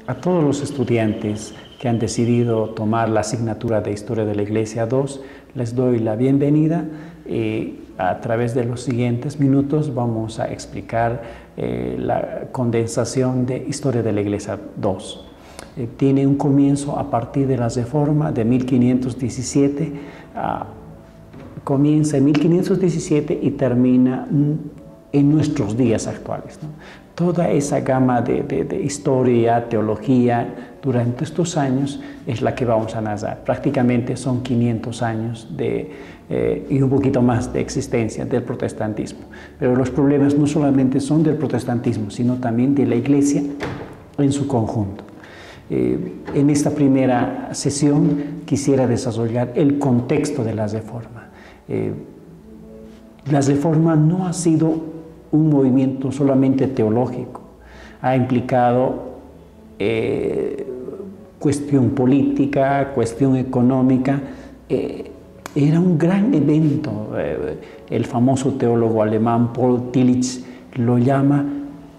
A todos los estudiantes que han decidido tomar la asignatura de Historia de la Iglesia 2, les doy la bienvenida. A través de los siguientes minutos vamos a explicar la condensación de Historia de la Iglesia 2. Tiene un comienzo a partir de la Reforma de 1517, comienza en 1517 y termina en nuestros días actuales, ¿no? Toda esa gama de historia, teología, durante estos años es la que vamos a narrar. Prácticamente son 500 años y un poquito más de existencia del protestantismo. Pero los problemas no solamente son del protestantismo, sino también de la Iglesia en su conjunto. En esta primera sesión quisiera desarrollar el contexto de la Reforma. La Reforma no ha sido un movimiento solamente teológico, ha implicado cuestión política, cuestión económica. Era un gran evento. El famoso teólogo alemán Paul Tillich lo llama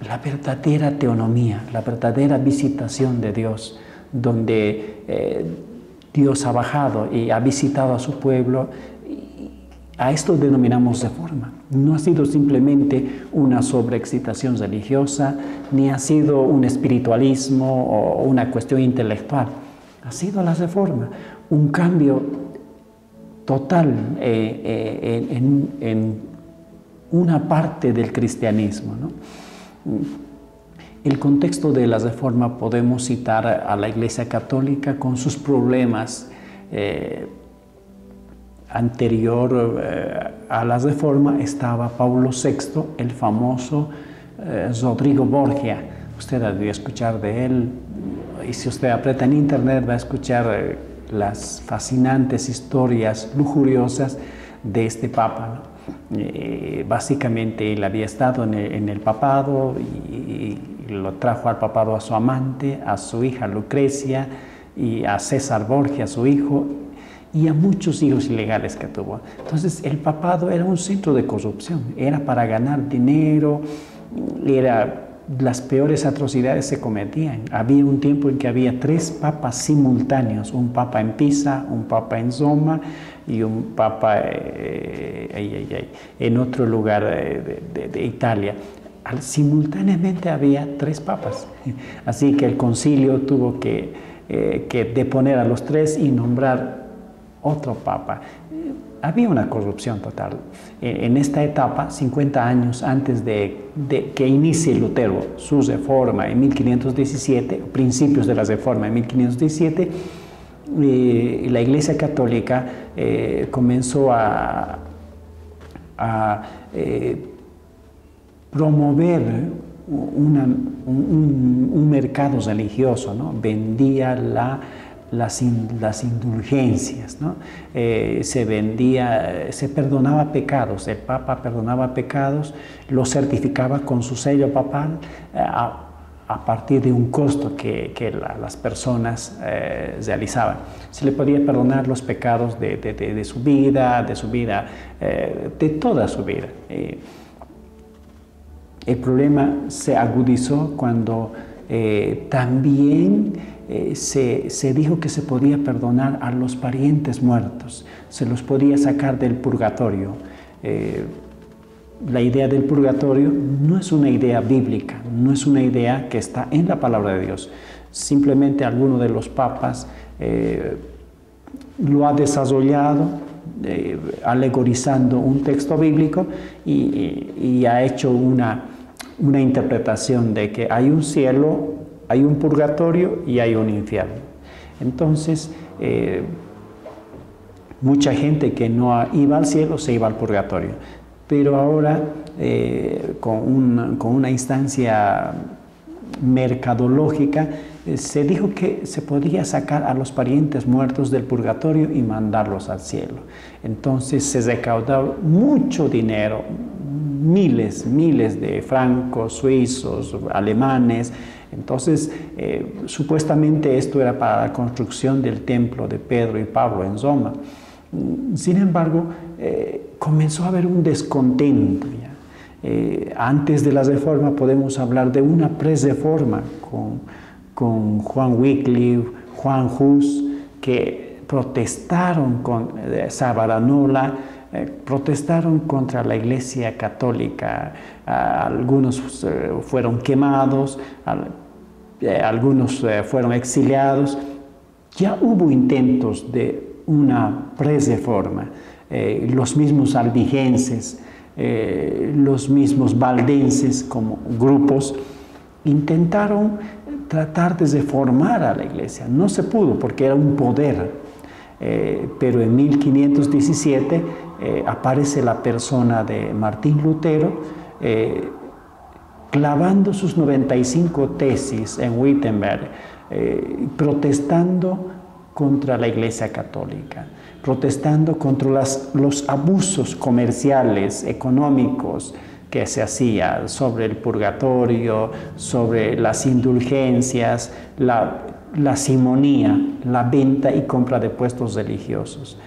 la verdadera teonomía, la verdadera visitación de Dios, donde Dios ha bajado y ha visitado a su pueblo. A esto denominamos Reforma. No ha sido simplemente una sobreexcitación religiosa, ni ha sido un espiritualismo o una cuestión intelectual. Ha sido la Reforma, un cambio total en una parte del cristianismo, ¿no? El contexto de la Reforma podemos citar a la Iglesia Católica con sus problemas anterior a la Reforma. Estaba Pablo VI, el famoso Rodrigo Borgia. Usted ha de escuchar de él, y si usted aprieta en internet va a escuchar las fascinantes historias lujuriosas de este papa, ¿no? Básicamente él había estado en el papado y lo trajo al papado a su amante, a su hija Lucrecia y a César Borgia, su hijo, y a muchos hijos ilegales que tuvo. Entonces el papado era un centro de corrupción, era para ganar dinero, las peores atrocidades se cometían. Había un tiempo en que había 3 papas simultáneos, un papa en Pisa, un papa en Roma y un papa en otro lugar de Italia. Simultáneamente había 3 papas, así que el concilio tuvo que deponer a los 3 y nombrar otro papa. Había una corrupción total. En esta etapa, 50 años antes de que inicie Lutero su reforma en 1517, principios de la reforma en 1517, la Iglesia Católica comenzó a promover un mercado religioso, ¿no? Vendía las indulgencias, ¿no? Se perdonaba pecados, el Papa perdonaba pecados, lo certificaba con su sello papal a partir de un costo que las personas realizaban. Se le podía perdonar los pecados de su vida, de toda su vida. El problema se agudizó cuando también se dijo que se podía perdonar a los parientes muertos, se los podía sacar del purgatorio. La idea del purgatorio no es una idea bíblica, no es una idea que está en la palabra de Dios. Simplemente alguno de los papas lo ha desarrollado alegorizando un texto bíblico y ha hecho una interpretación de que hay un cielo, hay un purgatorio y hay un infierno. Entonces, mucha gente que no iba al cielo se iba al purgatorio. Pero ahora, con una instancia mercadológica, se dijo que se podía sacar a los parientes muertos del purgatorio y mandarlos al cielo. Entonces se recaudaba mucho dinero, miles de francos suizos, alemanes. Entonces, supuestamente esto era para la construcción del templo de Pedro y Pablo en Roma. Sin embargo, comenzó a haber un descontento. Antes de la Reforma podemos hablar de una pre-reforma con Juan Wycliffe, Juan Hus, que protestaron con Savonarola, protestaron contra la Iglesia Católica. Algunos fueron quemados, algunos fueron exiliados. Ya hubo intentos de una Reforma. Los mismos albigenses, los mismos valdenses como grupos intentaron tratar de reformar a la Iglesia. No se pudo porque era un poder, pero en 1517 aparece la persona de Martín Lutero, clavando sus 95 tesis en Wittenberg, protestando contra la Iglesia Católica, protestando contra los abusos comerciales, económicos que se hacían sobre el purgatorio, sobre las indulgencias, la simonía, la venta y compra de puestos religiosos.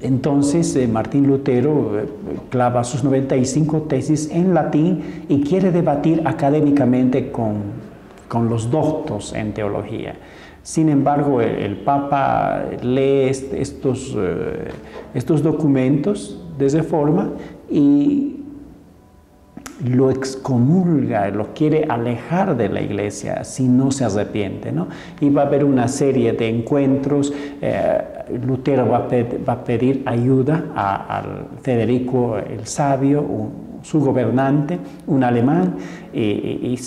Entonces Martín Lutero clava sus 95 tesis en latín y quiere debatir académicamente con los doctos en teología. Sin embargo, el Papa lee estos documentos de Reforma y lo excomulga, lo quiere alejar de la Iglesia si no se arrepiente, ¿no? Y va a haber una serie de encuentros. Lutero va a pedir ayuda a Federico el Sabio, su gobernante, un alemán, y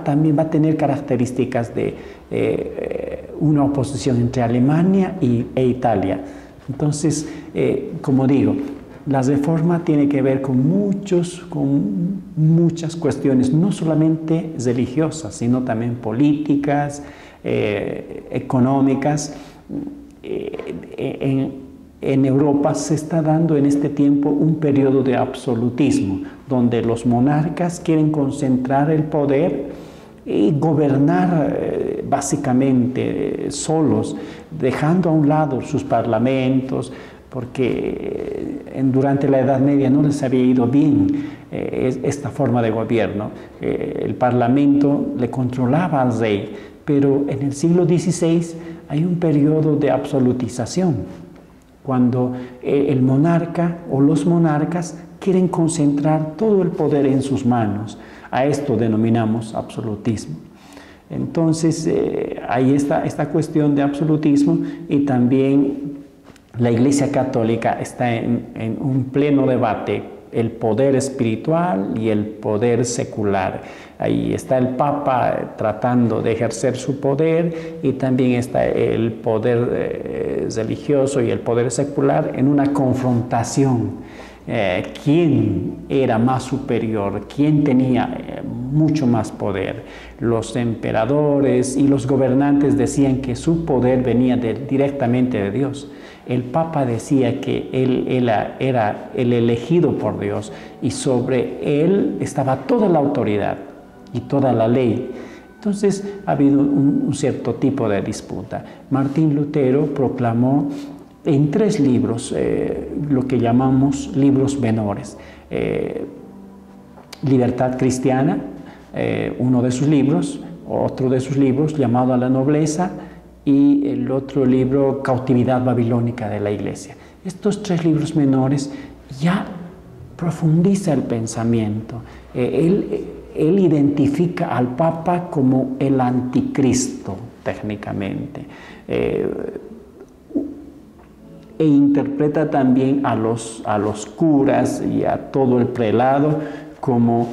también va a tener características de una oposición entre Alemania e Italia. Entonces, como digo, la Reforma tiene que ver con muchas cuestiones, no solamente religiosas, sino también políticas, económicas. En Europa se está dando en este tiempo un periodo de absolutismo, donde los monarcas quieren concentrar el poder y gobernar básicamente solos, dejando a un lado sus parlamentos, porque durante la Edad Media no les había ido bien esta forma de gobierno. El parlamento le controlaba al rey, pero en el siglo XVI hay un periodo de absolutización, cuando el monarca o los monarcas quieren concentrar todo el poder en sus manos. A esto denominamos absolutismo. Entonces, ahí está esta cuestión de absolutismo, y también la Iglesia Católica está en un pleno debate, el poder espiritual y el poder secular. Ahí está el Papa tratando de ejercer su poder, y también está el poder religioso y el poder secular en una confrontación. ¿Quién era más superior? ¿Quién tenía mucho más poder? Los emperadores y los gobernantes decían que su poder venía directamente de Dios. El Papa decía que él era el elegido por Dios, y sobre él estaba toda la autoridad y toda la ley. Entonces ha habido un cierto tipo de disputa. Martín Lutero proclamó en 3 libros, lo que llamamos libros menores. Libertad Cristiana, uno de sus libros; otro de sus libros llamado A la Nobleza; y el otro libro, Cautividad Babilónica de la Iglesia. Estos 3 libros menores ya profundiza el pensamiento. Él identifica al Papa como el anticristo, técnicamente. E interpreta también a los curas y a todo el prelado como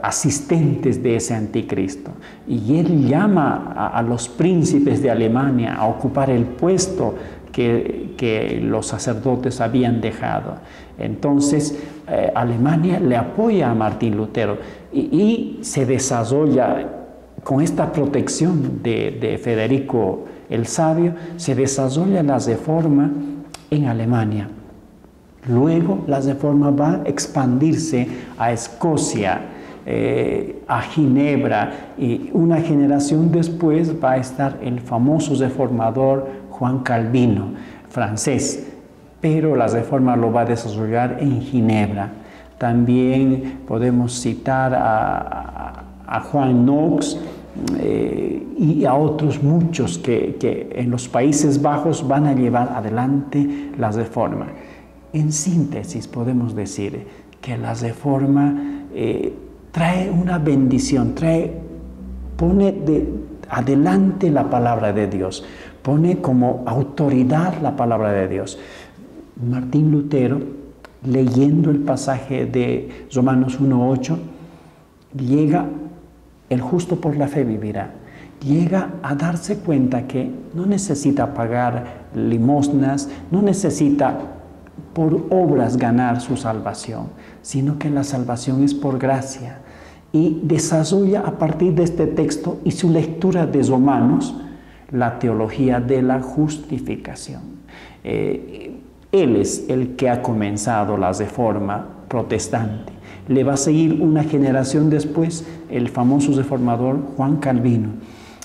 asistentes de ese anticristo. Y él llama a los príncipes de Alemania a ocupar el puesto que los sacerdotes habían dejado. Entonces, Alemania le apoya a Martín Lutero y se desarrolla, con esta protección de Federico el Sabio, se desarrolla la Reforma en Alemania. Luego la Reforma va a expandirse a Escocia, a Ginebra, y una generación después va a estar el famoso reformador Juan Calvino, francés, pero la Reforma lo va a desarrollar en Ginebra. También podemos citar a Juan Knox, y a otros muchos que en los Países Bajos van a llevar adelante la Reforma. En síntesis podemos decir que la Reforma trae una bendición, pone adelante la palabra de Dios, pone como autoridad la palabra de Dios. Martín Lutero, leyendo el pasaje de Romanos 1:8, llega, el justo por la fe vivirá, llega a darse cuenta que no necesita pagar limosnas, no necesita por obras ganar su salvación, sino que la salvación es por gracia. Y desarrolla a partir de este texto y su lectura de Romanos la teología de la justificación. Él es el que ha comenzado la Reforma protestante. Le va a seguir una generación después el famoso reformador Juan Calvino.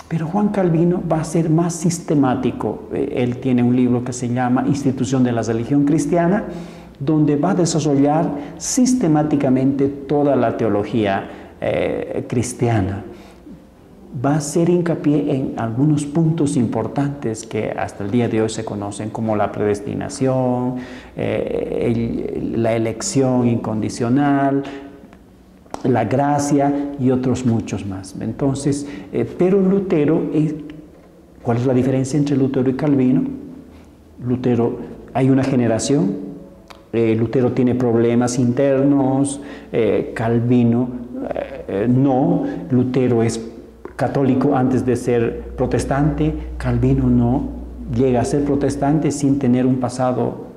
Pero Juan Calvino va a ser más sistemático. Él tiene un libro que se llama Institución de la Religión Cristiana, donde va a desarrollar sistemáticamente toda la teología cristiana. Va a hacer hincapié en algunos puntos importantes que hasta el día de hoy se conocen, como la predestinación, la elección incondicional, la gracia y otros muchos más. Entonces, pero Lutero, ¿cuál es la diferencia entre Lutero y Calvino? Lutero, hay una generación, Lutero tiene problemas internos, Calvino no, Lutero es católico antes de ser protestante, Calvino no, llega a ser protestante sin tener un pasado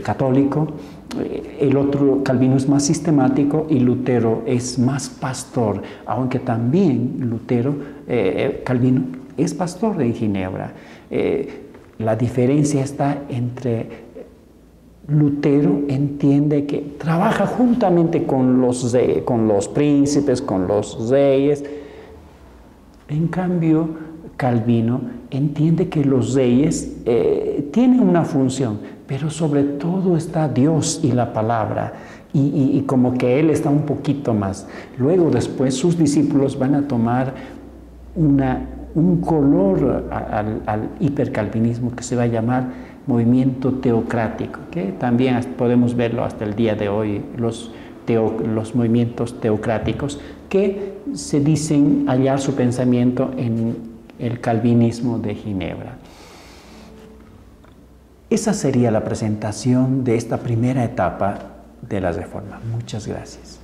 católico. El otro, Calvino, es más sistemático y Lutero es más pastor, aunque también Calvino es pastor de Ginebra. La diferencia está entre Lutero entiende que trabaja juntamente con los príncipes, con los reyes. En cambio, Calvino entiende que los reyes tienen una función, pero sobre todo está Dios y la palabra, y como que él está un poquito más. Luego, después, sus discípulos van a tomar un color al hipercalvinismo que se va a llamar movimiento teocrático, que también podemos verlo hasta el día de hoy, los movimientos teocráticos que se dicen hallar su pensamiento en el calvinismo de Ginebra. Esa sería la presentación de esta primera etapa de la Reforma. Muchas gracias.